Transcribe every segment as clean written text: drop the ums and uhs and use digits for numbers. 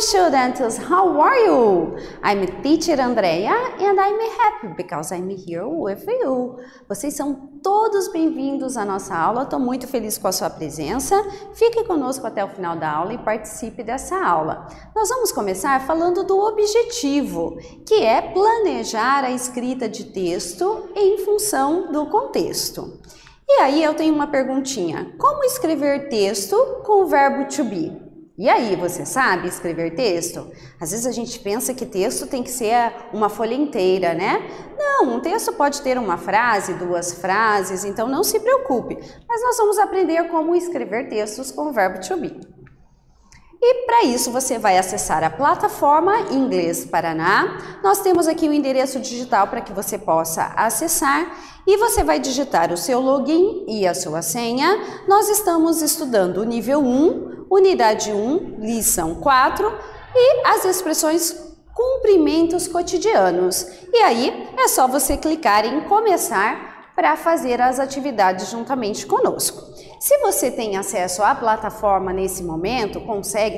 students, how are you? I'm teacher Andrea and I'm happy because I'm here with you. Vocês são todos bem-vindos à nossa aula, estou muito feliz com a sua presença. Fique conosco até o final da aula e participe dessa aula. Nós vamos começar falando do objetivo, que é planejar a escrita de texto em função do contexto. E aí eu tenho uma perguntinha, como escrever texto com o verbo to be? E aí, você sabe escrever texto? Às vezes a gente pensa que texto tem que ser uma folha inteira, né? Não, um texto pode ter uma frase, duas frases, então não se preocupe. Mas nós vamos aprender como escrever textos com o verbo to be. E para isso você vai acessar a plataforma Inglês Paraná. Nós temos aqui o endereço digital para que você possa acessar e você vai digitar o seu login e a sua senha. Nós estamos estudando o nível 1, unidade 1, lição 4 e as expressões cumprimentos cotidianos. E aí é só você clicar em começar para fazer as atividades juntamente conosco. Se você tem acesso à plataforma nesse momento,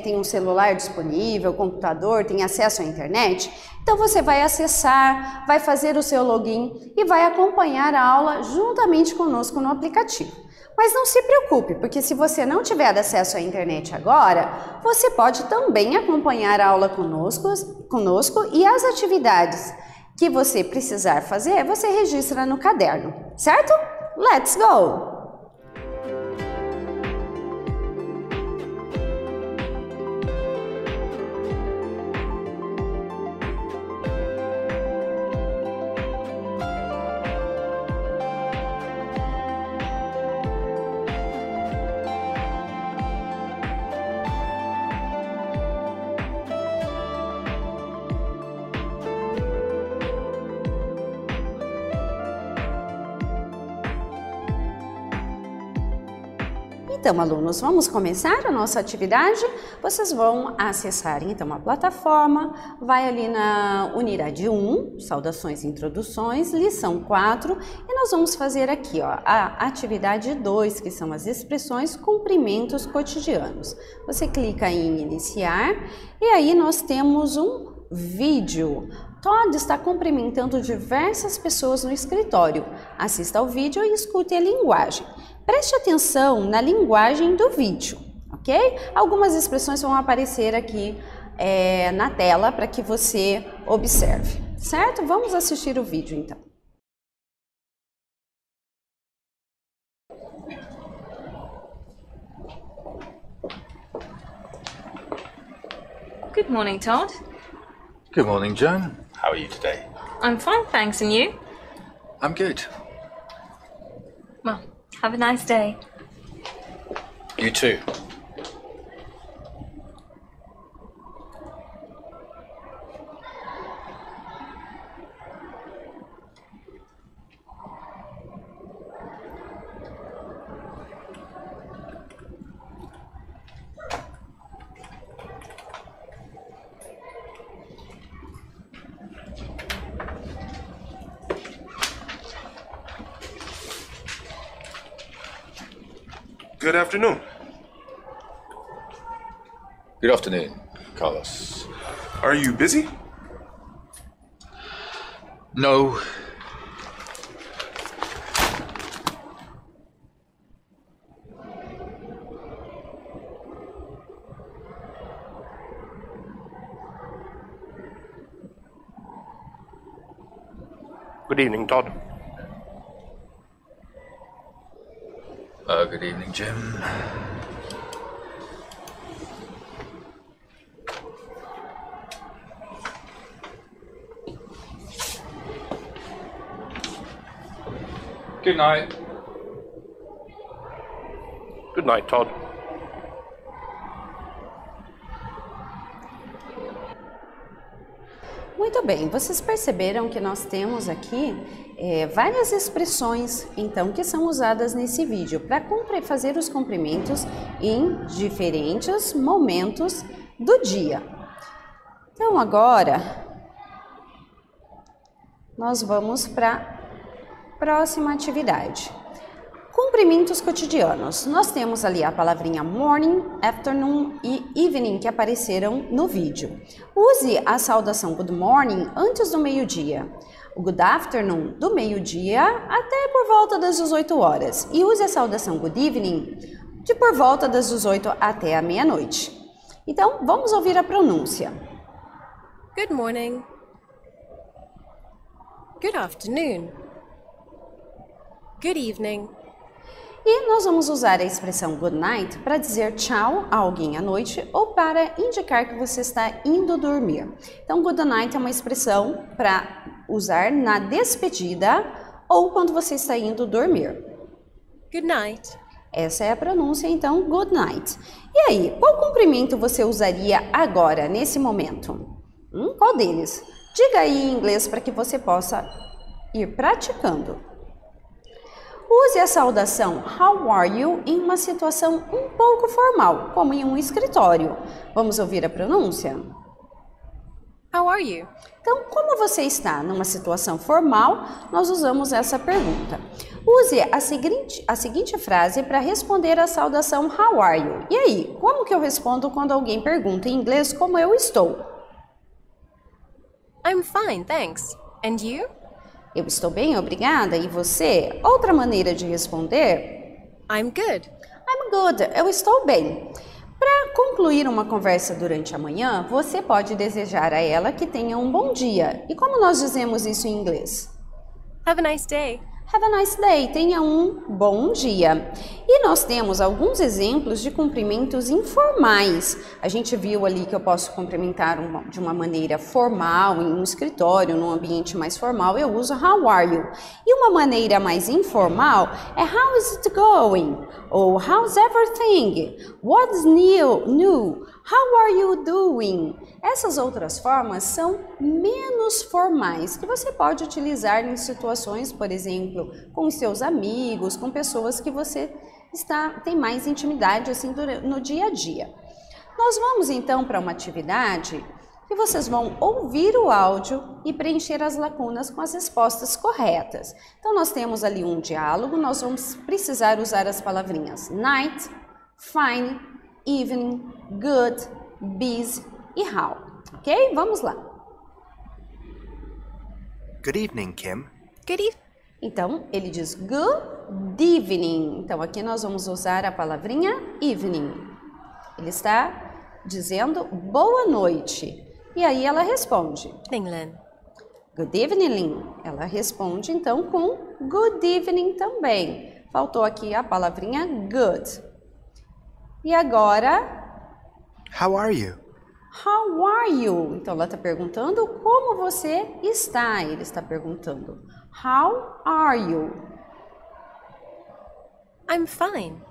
tem um celular disponível, computador, tem acesso à internet, então você vai acessar, vai fazer o seu login e vai acompanhar a aula juntamente conosco no aplicativo. Mas não se preocupe, porque se você não tiver acesso à internet agora, você pode também acompanhar a aula conosco e as atividades que você precisar fazer, você registra no caderno, certo? Let's go! Então, alunos, vamos começar a nossa atividade? Vocês vão acessar, então, a plataforma, vai ali na unidade 1, saudações e introduções, lição 4, e nós vamos fazer aqui, ó, a atividade 2, que são as expressões cumprimentos cotidianos. Você clica em iniciar, e aí nós temos um vídeo. Todd está cumprimentando diversas pessoas no escritório. Assista ao vídeo e escute a linguagem. Preste atenção na linguagem do vídeo, ok? Algumas expressões vão aparecer aqui na tela para que você observe, certo? Vamos assistir o vídeo então. Good morning, Todd. Good morning, Joan. How are you today? I'm fine, thanks, and you? I'm good. Well, have a nice day. You too. Good afternoon. Good afternoon, Carlos. Are you busy? No. Good evening, Todd. Good evening, Jim. Good night. Good night, Todd. Muito bem, vocês perceberam que nós temos aqui várias expressões, então, que são usadas nesse vídeo para fazer os cumprimentos em diferentes momentos do dia. Então, agora, nós vamos para a próxima atividade. Cumprimentos cotidianos. Nós temos ali a palavrinha morning, afternoon e evening que apareceram no vídeo. Use a saudação good morning antes do meio-dia. O good afternoon do meio-dia até por volta das 18 horas. E use a saudação good evening de por volta das 18 até a meia-noite. Então, vamos ouvir a pronúncia. Good morning. Good afternoon. Good evening. E nós vamos usar a expressão good night para dizer tchau a alguém à noite ou para indicar que você está indo dormir. Então, good night é uma expressão para usar na despedida ou quando você está indo dormir. Good night. Essa é a pronúncia, então, good night. E aí, qual cumprimento você usaria agora, nesse momento? Qual deles? Diga aí em inglês para que você possa ir praticando. Use a saudação How are you em uma situação um pouco formal, como em um escritório. Vamos ouvir a pronúncia? How are you? Então, como você está numa situação formal, nós usamos essa pergunta. Use a seguinte frase para responder a saudação How are you? E aí, como que eu respondo quando alguém pergunta em inglês como eu estou? I'm fine, thanks. And you? Eu estou bem, obrigada. E você? Outra maneira de responder? I'm good. I'm good. Eu estou bem. Para concluir uma conversa durante a manhã, você pode desejar a ela que tenha um bom dia. E como nós dizemos isso em inglês? Have a nice day. Have a nice day. Tenha um bom dia. E nós temos alguns exemplos de cumprimentos informais. A gente viu ali que eu posso cumprimentar de uma maneira formal, em um escritório, num ambiente mais formal, eu uso how are you. E uma maneira mais informal é how is it going? Ou how's everything? What's new? How are you doing? Essas outras formas são menos formais, que você pode utilizar em situações, por exemplo, com os seus amigos, com pessoas que você tem mais intimidade assim no dia a dia. Nós vamos então para uma atividade que vocês vão ouvir o áudio e preencher as lacunas com as respostas corretas. Então nós temos ali um diálogo, nós vamos precisar usar as palavrinhas night, fine, evening, good, busy e how. Ok? Vamos lá. Good evening, Kim. Good evening. Então, ele diz good evening. Então, aqui nós vamos usar a palavrinha evening. Ele está dizendo boa noite. E aí ela responde. Lynn. Good evening, Lynn. Ela responde, então, com good evening também. Faltou aqui a palavrinha good. E agora... How are you? How are you? Então, ela está perguntando como você está. Ele está perguntando. How are you? I'm fine.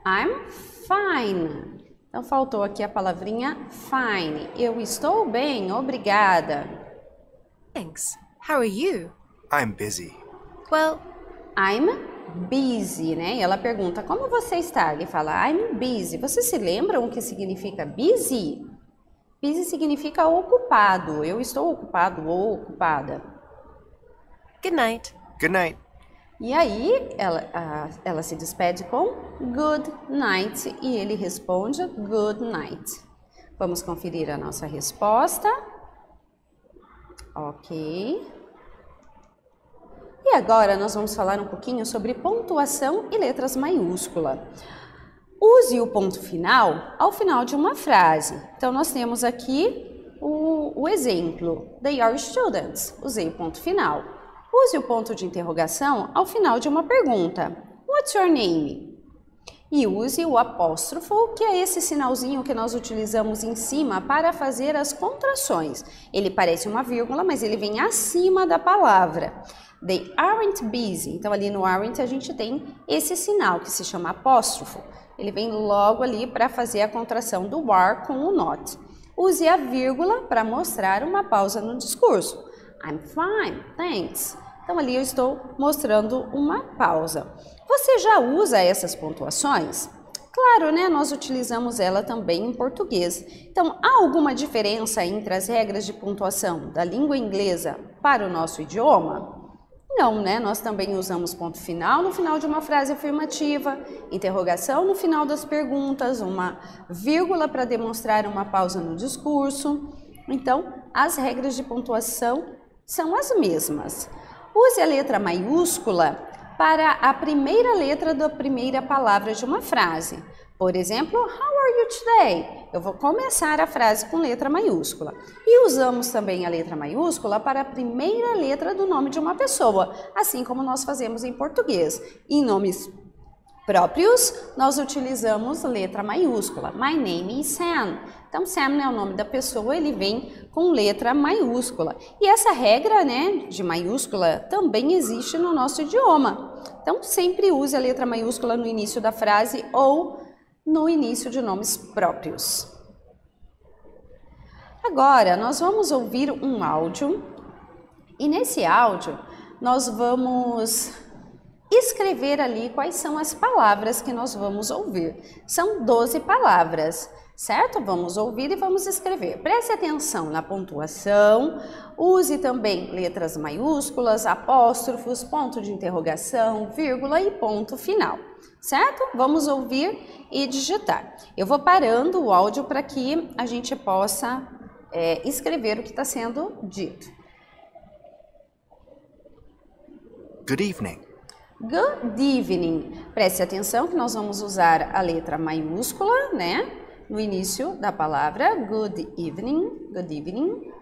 I'm fine. Então, faltou aqui a palavrinha fine. Eu estou bem, obrigada. Thanks. How are you? I'm busy. Well, I'm busy, né? E ela pergunta, como você está? Ele fala, I'm busy. Vocês se lembram o que significa busy? Busy significa ocupado. Eu estou ocupado ou ocupada. good night. Good night. E aí, ela se despede com good night e ele responde good night. Vamos conferir a nossa resposta. Ok. E agora nós vamos falar um pouquinho sobre pontuação e letras maiúsculas. Use o ponto final ao final de uma frase. Então, nós temos aqui o exemplo. They are students. Usei o ponto final. Use o ponto de interrogação ao final de uma pergunta. What's your name? E use o apóstrofo, que é esse sinalzinho que nós utilizamos em cima para fazer as contrações. Ele parece uma vírgula, mas ele vem acima da palavra. They aren't busy. Então, ali no aren't a gente tem esse sinal que se chama apóstrofo. Ele vem logo ali para fazer a contração do are com o not. Use a vírgula para mostrar uma pausa no discurso. I'm fine, thanks. Então, ali eu estou mostrando uma pausa. Você já usa essas pontuações? Claro, né? Nós utilizamos ela também em português. Então, há alguma diferença entre as regras de pontuação da língua inglesa para o nosso idioma? Não, né? Nós também usamos ponto final no final de uma frase afirmativa, interrogação no final das perguntas, uma vírgula para demonstrar uma pausa no discurso. Então, as regras de pontuação são as mesmas. Use a letra maiúscula para a primeira letra da primeira palavra de uma frase. Por exemplo, how are you today? Eu vou começar a frase com letra maiúscula. E usamos também a letra maiúscula para a primeira letra do nome de uma pessoa, assim como nós fazemos em português. Em nomes próprios, nós utilizamos letra maiúscula. My name is Sam. Então, Sam é o nome da pessoa, ele vem com letra maiúscula. E essa regra, né, de maiúscula também existe no nosso idioma. Então, sempre use a letra maiúscula no início da frase ou no início de nomes próprios. Agora, nós vamos ouvir um áudio e nesse áudio nós vamos escrever ali quais são as palavras que nós vamos ouvir. São 12 palavras, certo? Vamos ouvir e vamos escrever. Preste atenção na pontuação, use também letras maiúsculas, apóstrofos, ponto de interrogação, vírgula e ponto final, certo? Vamos ouvir e digitar. Eu vou parando o áudio para que a gente possa escrever o que está sendo dito. Good evening. Good evening. Preste atenção que nós vamos usar a letra maiúscula, né? No início da palavra. Good evening. Good evening.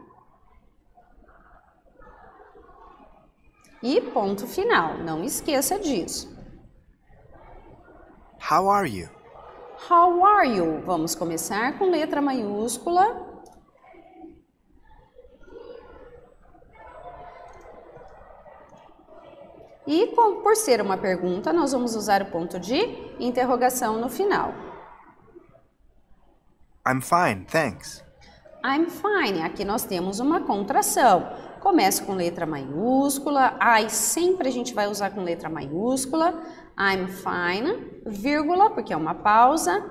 E ponto final. Não esqueça disso. How are you? How are you? Vamos começar com letra maiúscula. E por ser uma pergunta, nós vamos usar o ponto de interrogação no final. I'm fine, thanks. I'm fine. Aqui nós temos uma contração. Começa com letra maiúscula. I sempre a gente vai usar com letra maiúscula. I'm fine, vírgula, porque é uma pausa.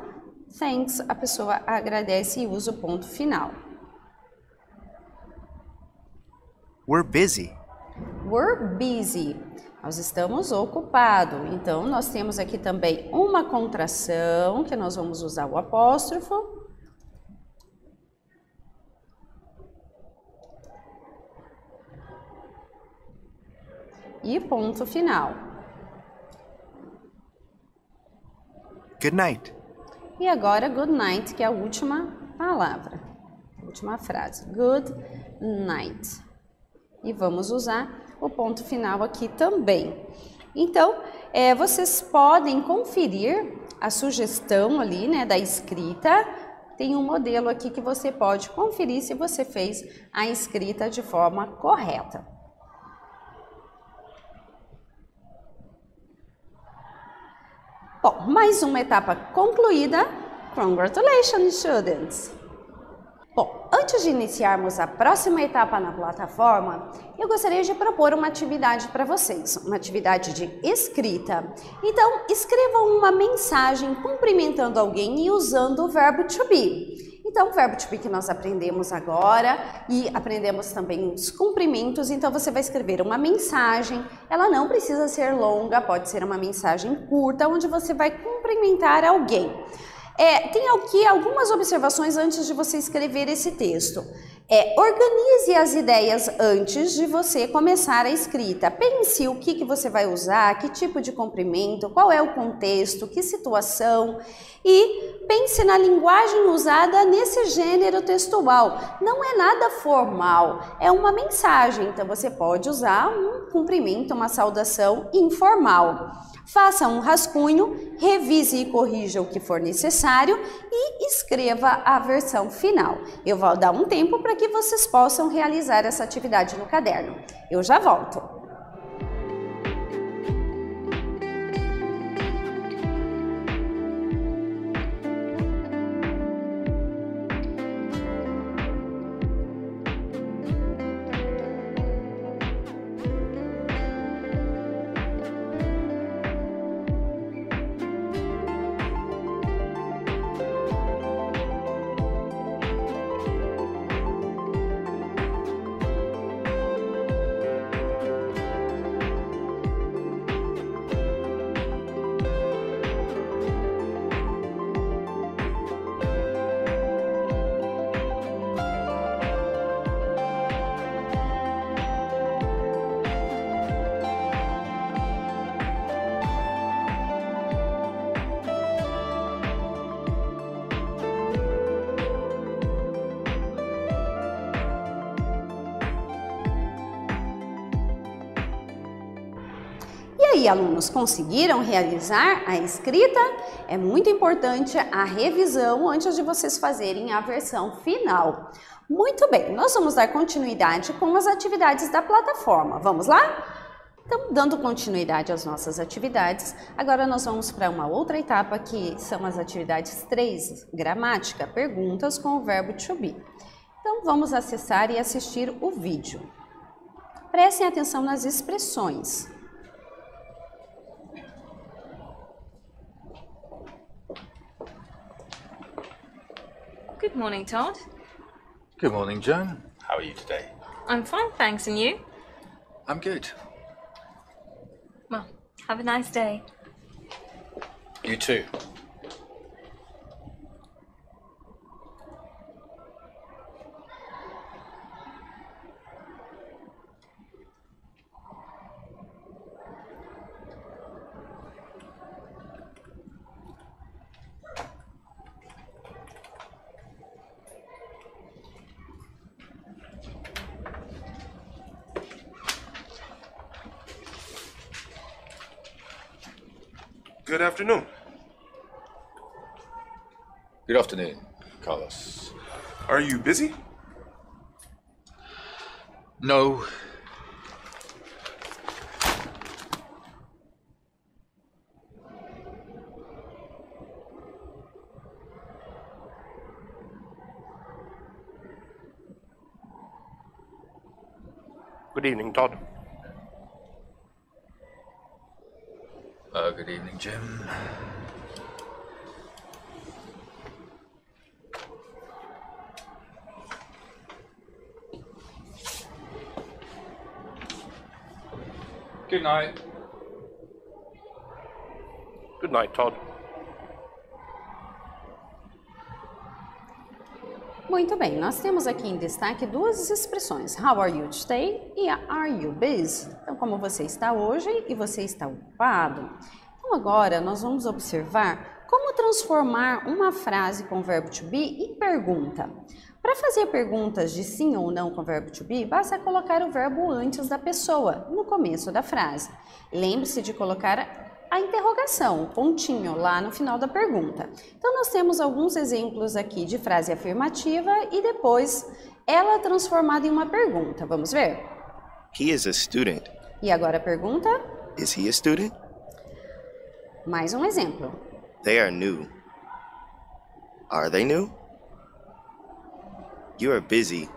Thanks, a pessoa agradece e usa o ponto final. We're busy. We're busy. Nós estamos ocupados. Então, nós temos aqui também uma contração, que nós vamos usar o apóstrofo. E ponto final. Good night. E agora, good night, que é a última palavra, a última frase. Good night. E vamos usar o ponto final aqui também. Então, vocês podem conferir a sugestão ali, né, da escrita. Tem um modelo aqui que você pode conferir se você fez a escrita de forma correta. Bom, mais uma etapa concluída. Congratulations, students! Bom, antes de iniciarmos a próxima etapa na plataforma, eu gostaria de propor uma atividade para vocês, uma atividade de escrita. Então, escrevam uma mensagem cumprimentando alguém e usando o verbo to be. Então, o verbo to be que nós aprendemos agora e aprendemos também os cumprimentos, então você vai escrever uma mensagem, ela não precisa ser longa, pode ser uma mensagem curta, onde você vai cumprimentar alguém. Tem aqui algumas observações antes de você escrever esse texto. Organize as ideias antes de você começar a escrita. Pense o que você vai usar, que tipo de cumprimento, qual é o contexto, que situação. E pense na linguagem usada nesse gênero textual. Não é nada formal, é uma mensagem. Então você pode usar um cumprimento, uma saudação informal. Faça um rascunho, revise e corrija o que for necessário e escreva a versão final. Eu vou dar um tempo para que vocês possam realizar essa atividade no caderno. Eu já volto. aí, alunos, conseguiram realizar a escrita? É muito importante a revisão antes de vocês fazerem a versão final. Muito bem, nós vamos dar continuidade com as atividades da plataforma. Vamos lá? Então, dando continuidade às nossas atividades, agora nós vamos para uma outra etapa que são as atividades 3, gramática, perguntas com o verbo to be. Então, vamos acessar e assistir o vídeo. Prestem atenção nas expressões. Good morning, Todd. Good morning, Joan. How are you today? I'm fine, thanks, and you? I'm good. Well, have a nice day. You too. Good afternoon. Good afternoon, Carlos. Are you busy? No. Good evening, Todd. Good evening, Jim. Good night. Good night, Todd. Muito bem, nós temos aqui em destaque duas expressões, how are you today e are you busy? Então, como você está hoje e você está ocupado. Então, agora nós vamos observar como transformar uma frase com o verbo to be em pergunta. Para fazer perguntas de sim ou não com o verbo to be, basta colocar o verbo antes da pessoa, no começo da frase. Lembre-se de colocar a interrogação, o pontinho lá no final da pergunta. Então, nós temos alguns exemplos aqui de frase afirmativa e depois ela transformada em uma pergunta. Vamos ver? He is a student. E agora a pergunta? Is he a student? Mais um exemplo. They are new. Are they new? You are busy.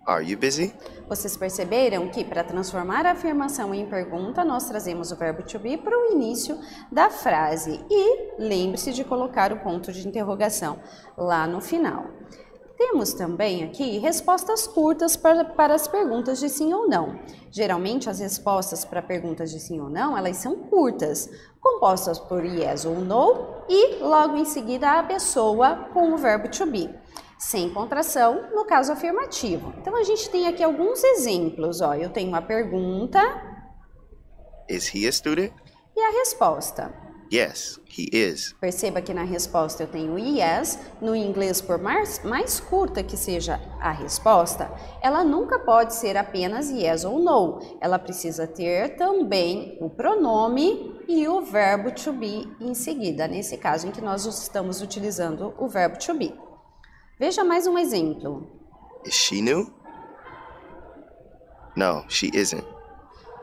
Are you busy? Vocês perceberam que para transformar a afirmação em pergunta, nós trazemos o verbo to be para o início da frase. E lembre-se de colocar o ponto de interrogação lá no final. Temos também aqui respostas curtas para as perguntas de sim ou não. Geralmente, as respostas para perguntas de sim ou não, elas são curtas, compostas por yes ou no e logo em seguida a pessoa com o verbo to be. Sem contração, no caso afirmativo. Então, a gente tem aqui alguns exemplos. Ó, eu tenho uma pergunta. Is he a student? E a resposta. Yes, he is. Perceba que na resposta eu tenho yes. No inglês, por mais curta que seja a resposta, ela nunca pode ser apenas yes ou no. Ela precisa ter também o pronome e o verbo to be em seguida. Nesse caso em que nós estamos utilizando o verbo to be. Veja mais um exemplo. Is she new? No, she isn't.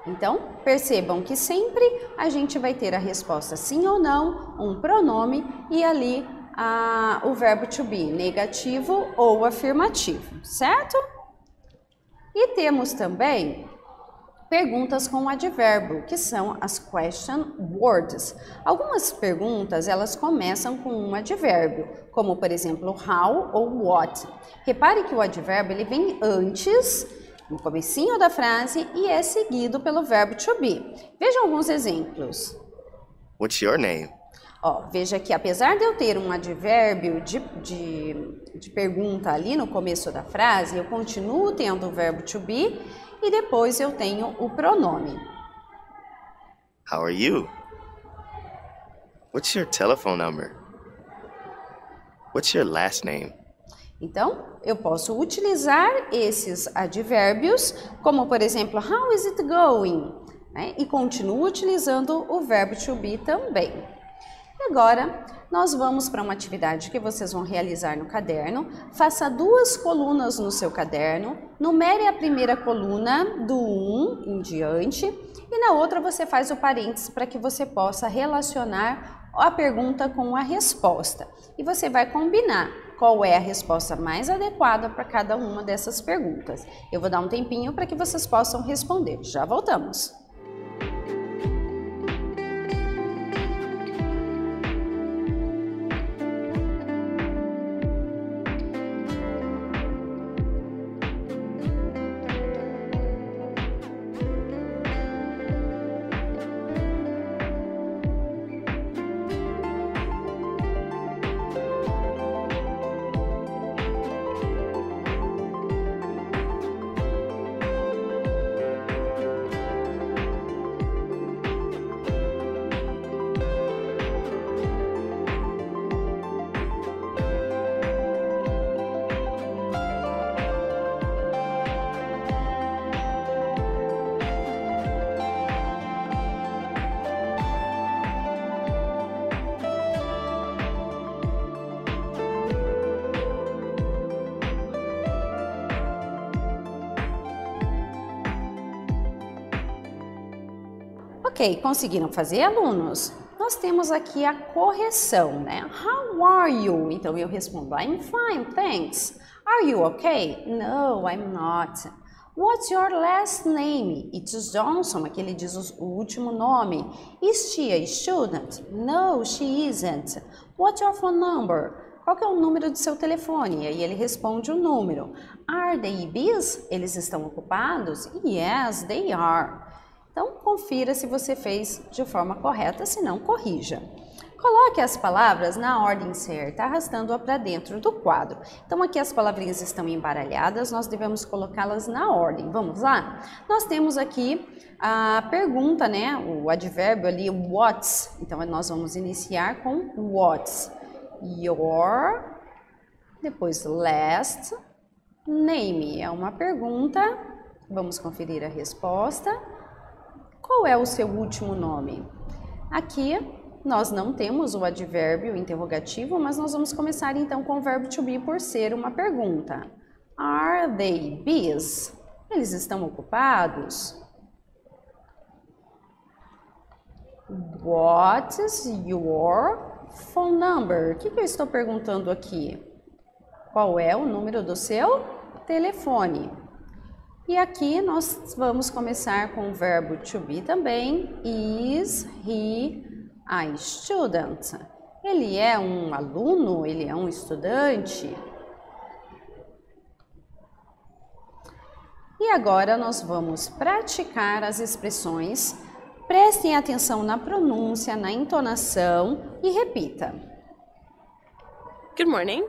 Então, percebam que sempre a gente vai ter a resposta sim ou não, um pronome e ali o verbo to be, negativo ou afirmativo, certo? E temos também perguntas com advérbio, que são as question words. Algumas perguntas, elas começam com um advérbio, como por exemplo, how ou what. Repare que o advérbio ele vem antes, no comecinho da frase, e é seguido pelo verbo to be. Veja alguns exemplos. What's your name? Ó, veja que apesar de eu ter um advérbio de pergunta ali no começo da frase, eu continuo tendo o verbo to be e depois eu tenho o pronome. How are you? What's your telephone number? What's your last name? Então, eu posso utilizar esses advérbios, como por exemplo, how is it going? né? E continua utilizando o verbo to be também. E agora, nós vamos para uma atividade que vocês vão realizar no caderno. Faça 2 colunas no seu caderno, numere a primeira coluna do 1 em diante e na outra você faz o parênteses para que você possa relacionar a pergunta com a resposta. E você vai combinar qual é a resposta mais adequada para cada uma dessas perguntas. Eu vou dar um tempinho para que vocês possam responder. Já voltamos! Ok, conseguiram fazer, alunos? Nós temos aqui a correção, né? How are you? Então eu respondo, I'm fine, thanks. Are you okay? No, I'm not. What's your last name? It's Johnson, aqui ele diz o último nome. Is she a student? No, she isn't. What's your phone number? Qual que é o número do seu telefone? E aí ele responde o número. Are they busy? Eles estão ocupados? Yes, they are. Então, confira se você fez de forma correta, se não, corrija. Coloque as palavras na ordem certa, arrastando-a para dentro do quadro. Então, aqui as palavrinhas estão embaralhadas, nós devemos colocá-las na ordem. Vamos lá? Nós temos aqui a pergunta, né? O advérbio ali, what's. Então, nós vamos iniciar com what's. Your, depois last name. É uma pergunta. Vamos conferir a resposta. Qual é o seu último nome? Aqui nós não temos o advérbio interrogativo, mas nós vamos começar então com o verbo to be por ser uma pergunta. Are they busy? Eles estão ocupados? What is your phone number? O que eu estou perguntando aqui? Qual é o número do seu telefone? E aqui nós vamos começar com o verbo to be também. Is he a student? Ele é um aluno? Ele é um estudante? E agora nós vamos praticar as expressões. Prestem atenção na pronúncia, na entonação e repita. Good morning.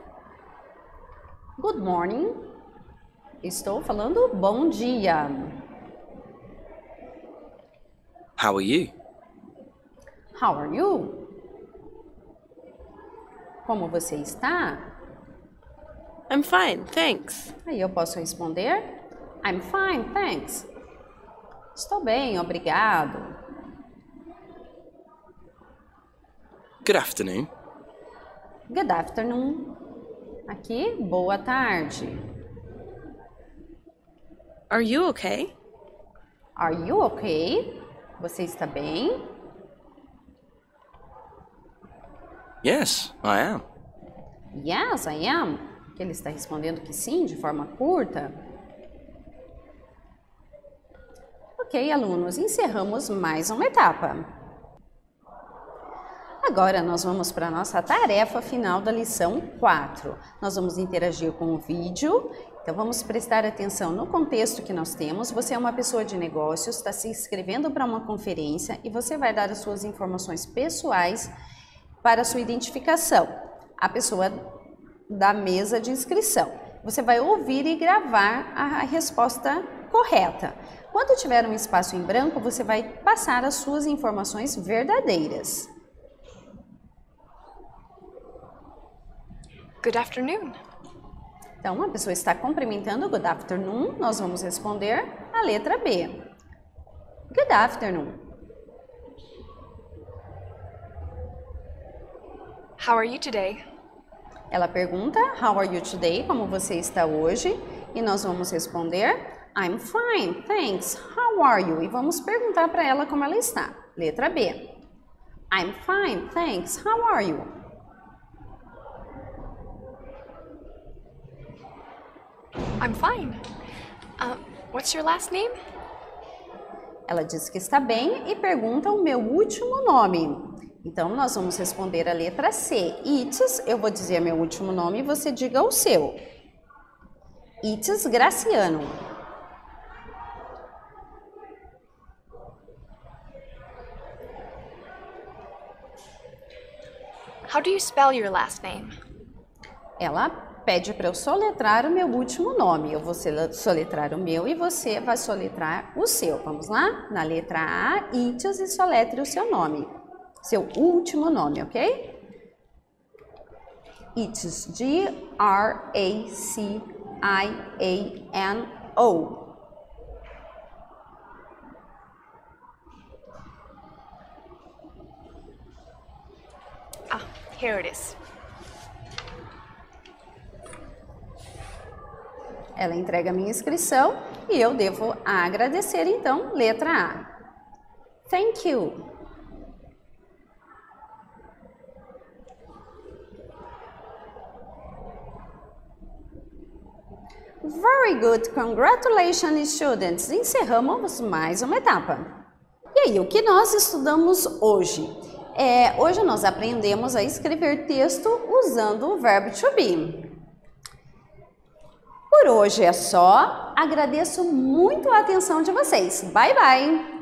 Good morning. Estou falando bom dia. How are you? How are you? Como você está? I'm fine, thanks. Aí eu posso responder, I'm fine, thanks. Estou bem, obrigado. Good afternoon. Good afternoon. Aqui, boa tarde. Are you okay? Are you okay? Você está bem? Yes, I am. Yes, I am. Que ele está respondendo que sim, de forma curta. Ok, alunos, encerramos mais uma etapa. Agora nós vamos para a nossa tarefa final da lição 4. Nós vamos interagir com o vídeo. Então vamos prestar atenção no contexto que nós temos. Você é uma pessoa de negócios, está se inscrevendo para uma conferência e você vai dar as suas informações pessoais para a sua identificação. A pessoa da mesa de inscrição. Você vai ouvir e gravar a resposta correta. Quando tiver um espaço em branco, você vai passar as suas informações verdadeiras. Good afternoon. Então, a pessoa está cumprimentando, good afternoon, nós vamos responder a letra B. Good afternoon. How are you today? Ela pergunta, how are you today? Como você está hoje? E nós vamos responder, I'm fine, thanks. How are you? E vamos perguntar para ela como ela está. Letra B. I'm fine, thanks. How are you? I'm fine. What's your last name? Ela diz que está bem e pergunta o meu último nome. Então, nós vamos responder a letra C. It's, eu vou dizer meu último nome e você diga o seu. It's Graciano. How do you spell your last name? Ela pede para eu soletrar o meu último nome. Eu vou soletrar o meu e você vai soletrar o seu. Vamos lá? Na letra A, It's, e soletre o seu nome. Seu último nome, ok? It's Graciano. Here it is. Ela entrega a minha inscrição e eu devo agradecer, então, letra A. Thank you. Very good, congratulations, students. Encerramos mais uma etapa. E aí, o que nós estudamos hoje? Hoje nós aprendemos a escrever texto usando o verbo to be. Por hoje é só. Agradeço muito a atenção de vocês. Bye, bye!